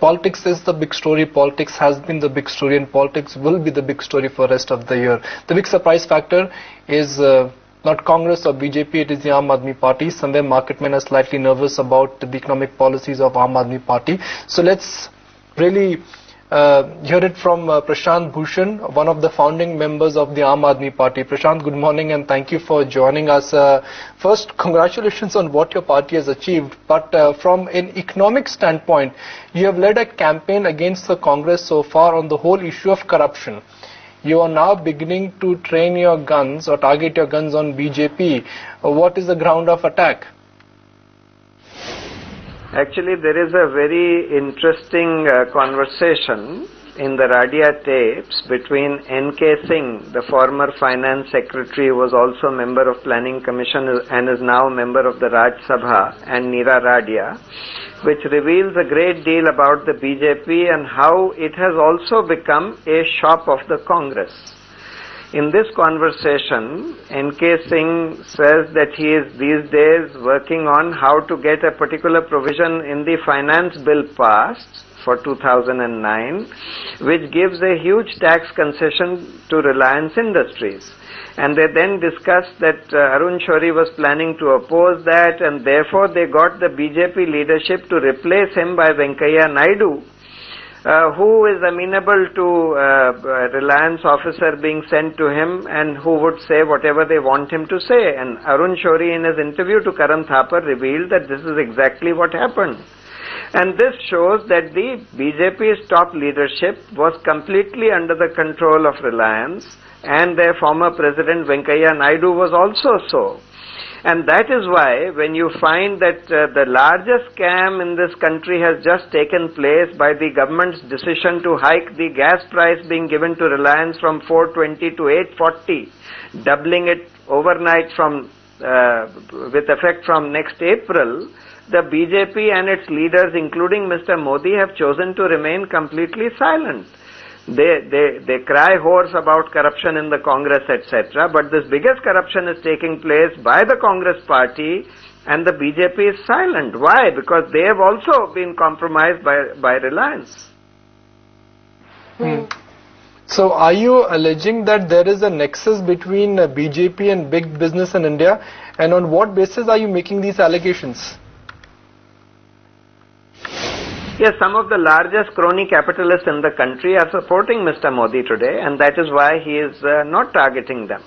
politics is the big story, politics has been the big story, and politics will be the big story for the rest of the year. The big surprise factor is not Congress or BJP, it is the Aam Aadmi Party. Somewhere market men are slightly nervous about the economic policies of Aam Aadmi Party. So let's really hear it from Prashant Bhushan, one of the founding members of the Aam Aadmi Party. Prashant, good morning and thank you for joining us. First, congratulations on what your party has achieved. But from an economic standpoint, you have led a campaign against the Congress so far on the whole issue of corruption. You are now beginning to train your guns or target your guns on BJP. What is the ground of attack? Actually, there is a very interesting conversation in the Radia tapes between N.K. Singh, the former finance secretary who was also member of Planning Commission and is now member of the Raj Sabha, and Neera Radia, which reveals a great deal about the BJP and how it has also become a shop of the Congress. In this conversation, N.K. Singh says that he is these days working on how to get a particular provision in the finance bill passed for 2009, which gives a huge tax concession to Reliance Industries. And they then discussed that Arun Shourie was planning to oppose that, and therefore they got the BJP leadership to replace him by Venkaiah Naidu, who is amenable to Reliance officer being sent to him and who would say whatever they want him to say. And Arun Shourie in his interview to Karan Thapar revealed that this is exactly what happened. And this shows that the BJP's top leadership was completely under the control of Reliance, and their former president Venkaiah Naidu was also so. And that is why when you find that the largest scam in this country has just taken place by the government's decision to hike the gas price being given to Reliance from 420 to 840, doubling it overnight from with effect from next April, the BJP and its leaders, including Mr. Modi, have chosen to remain completely silent. They cry hoarse about corruption in the Congress, etc. But this biggest corruption is taking place by the Congress party, and the BJP is silent. Why? Because they have also been compromised by Reliance. So are you alleging that there is a nexus between BJP and big business in India? And on what basis are you making these allegations? Yes, some of the largest crony capitalists in the country are supporting Mr. Modi today, and that is why he is not targeting them.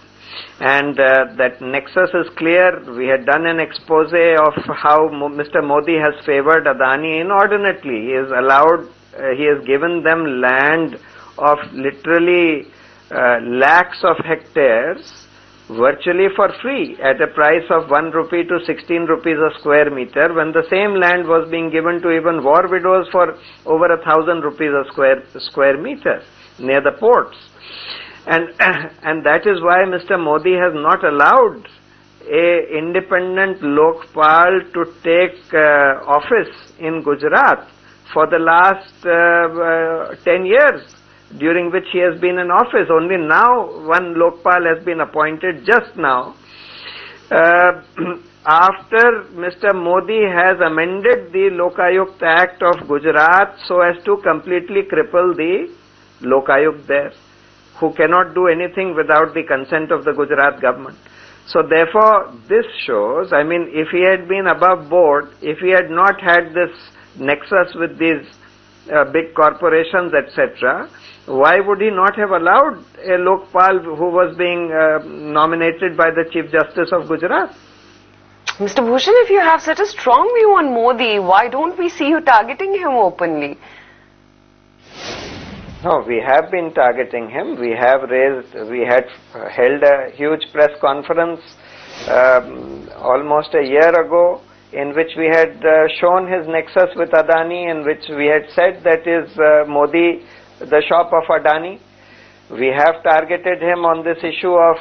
And that nexus is clear. We had done an expose of how Mr. Modi has favored Adani inordinately. He has given them land of literally lakhs of hectares virtually for free at a price of 1 rupee to 16 rupees a square meter, when the same land was being given to even war widows for over 1,000 rupees a square meter near the ports. And that is why Mr. Modi has not allowed a independent Lokpal to take office in Gujarat for the last 10 years. During which he has been in office. Only now one Lokpal has been appointed just now. After Mr. Modi has amended the Lokayukt Act of Gujarat so as to completely cripple the Lokayukt there, who cannot do anything without the consent of the Gujarat government. So therefore, this shows, I mean, if he had been above board, if he had not had this nexus with these big corporations, etc., why would he not have allowed a Lokpal who was being nominated by the Chief Justice of Gujarat? Mr. Bhushan, if you have such a strong view on Modi, why don't we see you targeting him openly? No, we have been targeting him. We had held a huge press conference almost a year ago, in which we had shown his nexus with Adani, in which we had said that is Modi the shop of Adani. We have targeted him on this issue of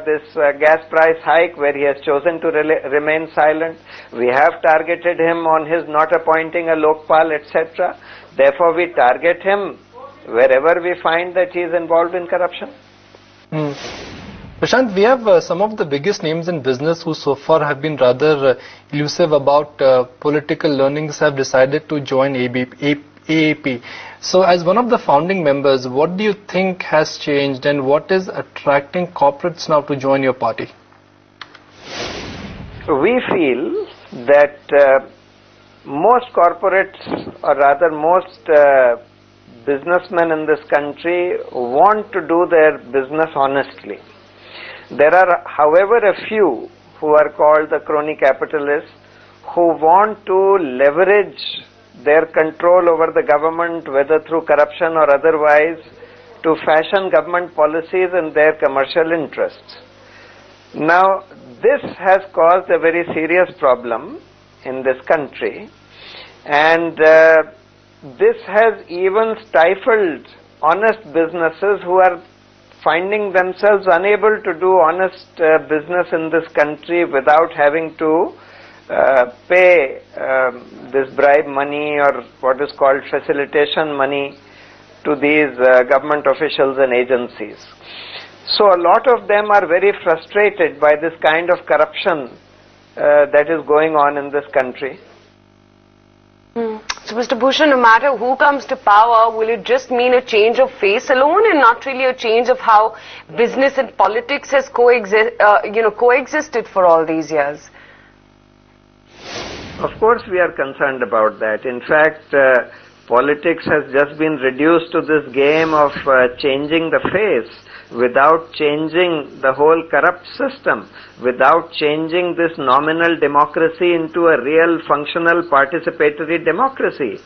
this gas price hike, where he has chosen to remain silent. We have targeted him on his not appointing a Lokpal, etc. Therefore, we target him wherever we find that he is involved in corruption. Prashant, we have some of the biggest names in business who so far have been rather elusive about political learnings, have decided to join AAP. So as one of the founding members, what do you think has changed and what is attracting corporates now to join your party? We feel that most corporates, or rather most businessmen in this country, want to do their business honestly. There are, however, a few who are called the crony capitalists who want to leverage their control over the government, whether through corruption or otherwise, to fashion government policies in their commercial interests. Now, this has caused a very serious problem in this country, and this has even stifled honest businesses who are finding themselves unable to do honest business in this country without having to pay this bribe money or what is called facilitation money to these government officials and agencies. So a lot of them are very frustrated by this kind of corruption that is going on in this country. So Mr. Bhushan, no matter who comes to power, will it just mean a change of face alone and not really a change of how business and politics has coexisted for all these years? Of course we are concerned about that. In fact, politics has just been reduced to this game of changing the face without changing the whole corrupt system, without changing this nominal democracy into a real functional participatory democracy.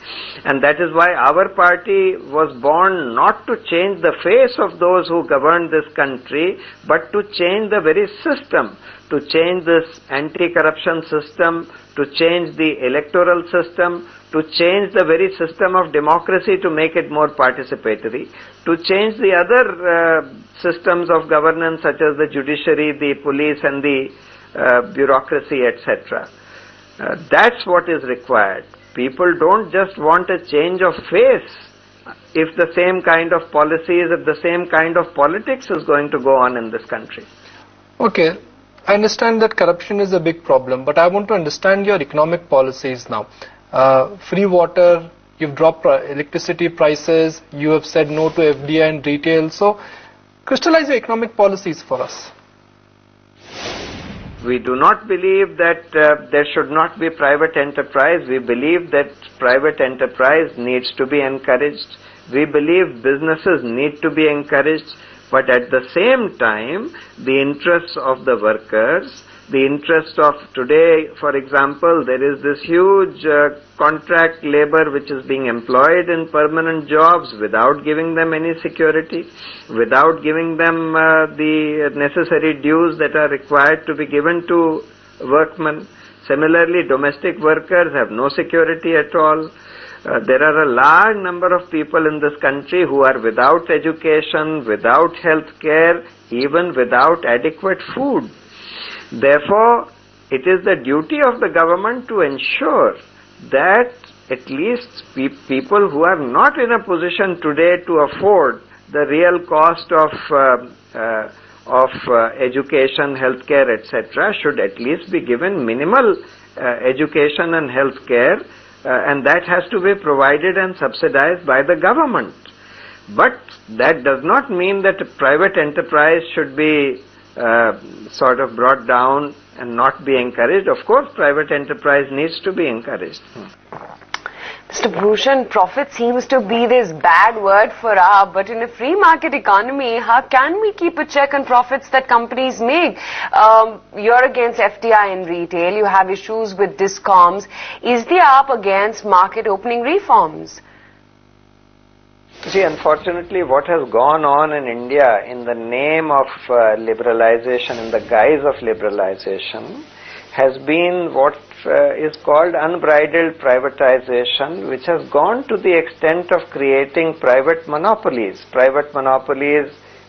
And that is why our party was born not to change the face of those who govern this country, but to change the very system, to change this anti-corruption system, to change the electoral system, to change the very system of democracy to make it more participatory, to change the other systems of governance such as the judiciary, the police and the bureaucracy, etc. That's what is required. People don't just want a change of face if the same kind of policies, if the same kind of politics is going to go on in this country. Okay. I understand that corruption is a big problem, but I want to understand your economic policies now. Free water, you've dropped electricity prices, you have said no to FDI and retail. So, crystallize your economic policies for us. We do not believe that there should not be private enterprise. We believe that private enterprise needs to be encouraged. We believe businesses need to be encouraged. But at the same time, the interests of the workers, the interest of today, for example, there is this huge contract labor which is being employed in permanent jobs without giving them any security, without giving them the necessary dues that are required to be given to workmen. Similarly, domestic workers have no security at all. There are a large number of people in this country who are without education, without health care, even without adequate food. Therefore, it is the duty of the government to ensure that at least people who are not in a position today to afford the real cost of education, health care, etc., should at least be given minimal education and health care. And that has to be provided and subsidized by the government. But that does not mean that private enterprise should be sort of brought down and not be encouraged. Of course, private enterprise needs to be encouraged. Mr. Bhushan, profit seems to be this bad word for our, but in a free market economy, how can we keep a check on profits that companies make? You're against FDI in retail, you have issues with discoms. Is the AAP against market opening reforms? See, unfortunately, what has gone on in India in the name of liberalization, in the guise of liberalization, has been what is called unbridled privatization, which has gone to the extent of creating private monopolies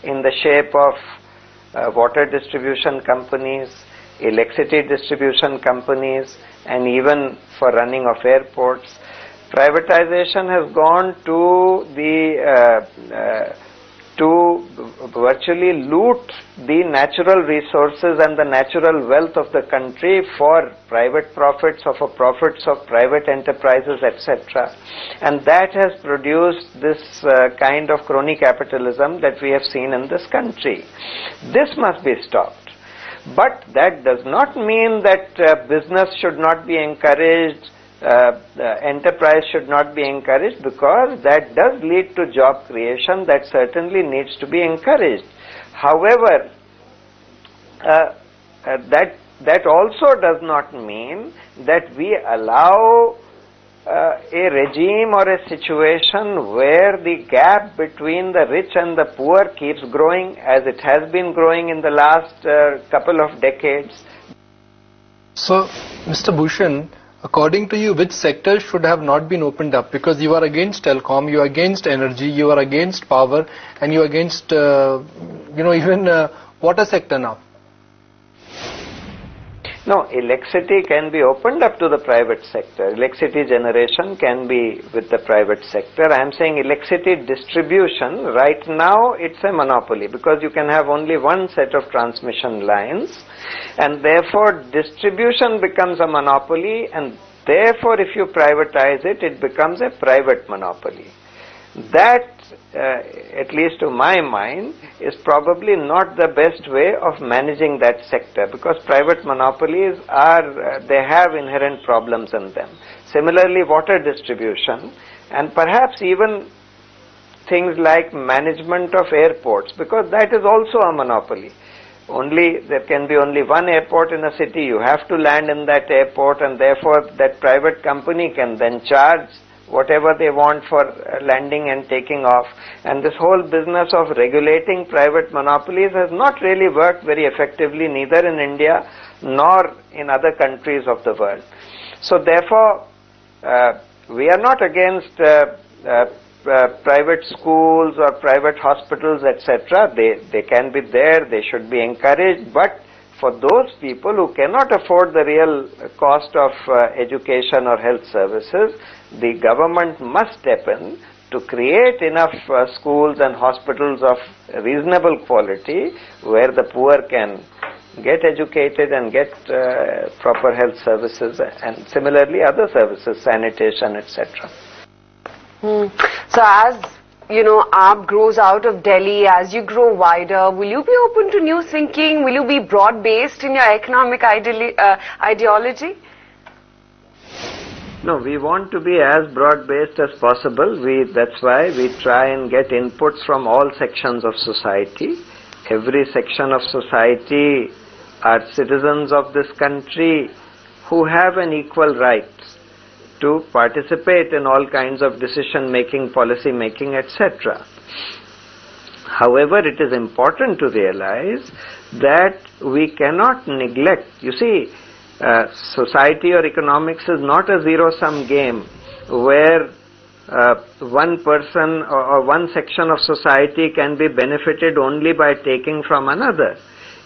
in the shape of water distribution companies, electricity distribution companies, and even for running of airports. Privatization has gone to the to virtually loot the natural resources and the natural wealth of the country for private profits or for profits of private enterprises, etc. And that has produced this kind of crony capitalism that we have seen in this country. This must be stopped. But that does not mean that business should not be encouraged, enterprise should not be encouraged, because that does lead to job creation. That certainly needs to be encouraged. However, that also does not mean that we allow a regime or a situation where the gap between the rich and the poor keeps growing as it has been growing in the last couple of decades. So, Mr. Bhushan, according to you, which sectors should have not been opened up? Because you are against telecom, you are against energy, you are against power, and you are against, even water sector now. No, electricity can be opened up to the private sector. Electricity generation can be with the private sector. I am saying electricity distribution, right now it's a monopoly because you can have only one set of transmission lines, and therefore distribution becomes a monopoly, and therefore if you privatize it, it becomes a private monopoly. That, at least to my mind, is probably not the best way of managing that sector, because private monopolies they have inherent problems in them. Similarly, water distribution, and perhaps even things like management of airports, because that is also a monopoly. There can be only one airport in a city. You have to land in that airport, and therefore that private company can then charge whatever they want for landing and taking off. And this whole business of regulating private monopolies has not really worked very effectively, neither in India nor in other countries of the world. So therefore, we are not against private schools or private hospitals, etc. They can be there, they should be encouraged, but for those people who cannot afford the real cost of education or health services, the government must step in to create enough schools and hospitals of reasonable quality where the poor can get educated and get proper health services, and similarly other services, sanitation, etc. So as AAP grows out of Delhi, as you grow wider, will you be open to new thinking? Will you be broad-based in your economic ideology? No, we want to be as broad-based as possible. That's why we try and get inputs from all sections of society. Every section of society are citizens of this country who have an equal right to participate in all kinds of decision-making, policy-making, etc. However, it is important to realize that we cannot neglect. You see, society or economics is not a zero-sum game where one person or one section of society can be benefited only by taking from another.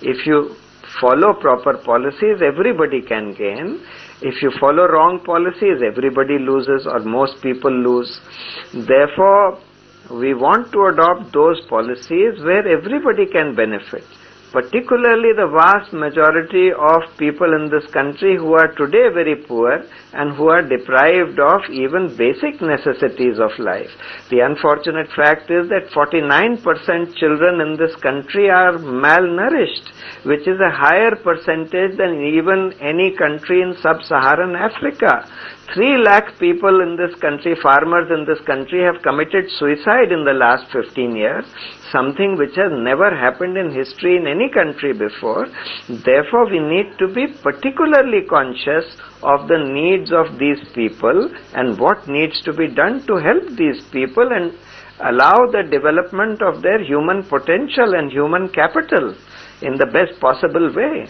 If you follow proper policies, everybody can gain. If you follow wrong policies, everybody loses or most people lose. Therefore, we want to adopt those policies where everybody can benefit. Particularly the vast majority of people in this country who are today very poor and who are deprived of even basic necessities of life. The unfortunate fact is that 49% children in this country are malnourished, which is a higher percentage than even any country in sub-Saharan Africa. 3 lakh people in this country, farmers in this country, have committed suicide in the last 15 years, something which has never happened in history in any country before. Therefore, we need to be particularly conscious of the needs of these people and what needs to be done to help these people and allow the development of their human potential and human capital in the best possible way.